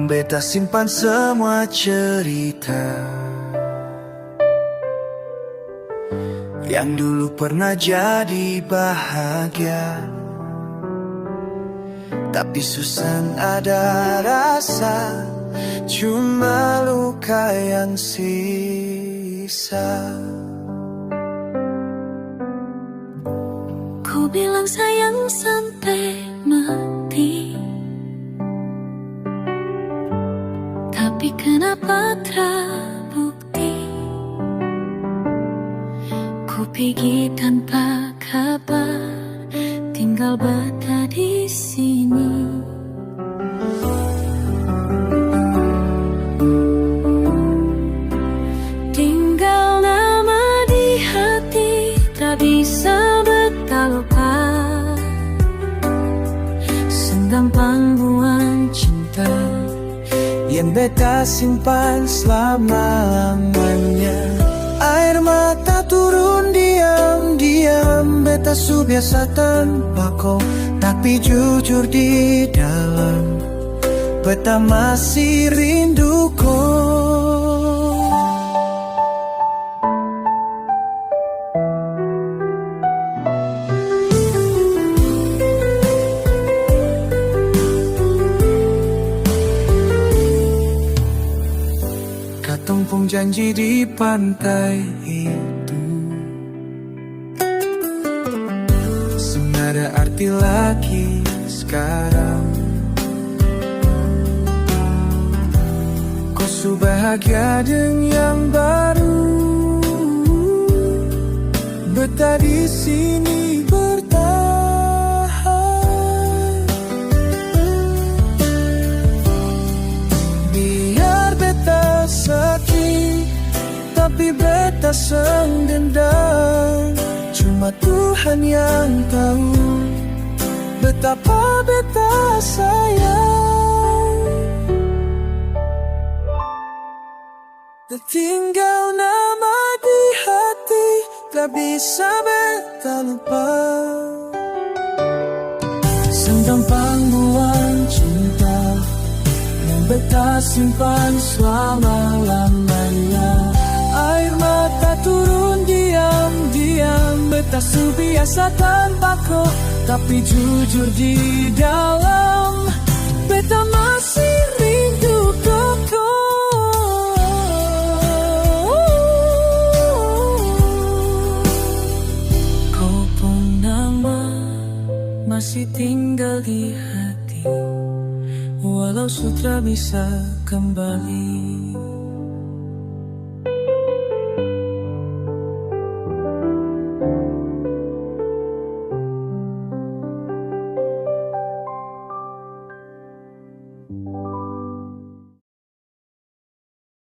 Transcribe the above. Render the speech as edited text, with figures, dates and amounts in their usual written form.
Beta simpan semua cerita yang dulu pernah jadi bahagia, tapi Susan ada rasa, cuma luka yang sisa. Ku bilang sayang sampai mati, tapi kenapa terbukti ku pergi tanpa kabar, tinggal beta di sini. Tinggal nama di hati, tak bisa beta lupa. Segampang buang cinta yang beta simpan selama-lamanya. Air mata turun diam-diam, beta su biasa tanpa kau, tapi jujur di dalam beta masih rindu kau. Katong pun janji di pantai itu, senada arti lagi sekarang. Kau su bahagia dengan yang baru, beta di sini bertahan. Biar beta sakit, tapi beta sang dendam. Cuma Tuhan yang tahu betapa beta sayang. Tertinggal nama di hati, tak bisa beta lupa. Segampang buang cinta yang beta simpan selama-lamanya. Air mata turun diam-diam, beta su biasa tanpa kau, tapi jujur di dalam beta masih rindu kau. Kau pun nama masih tinggal di hati, walau sudah bisa kembali.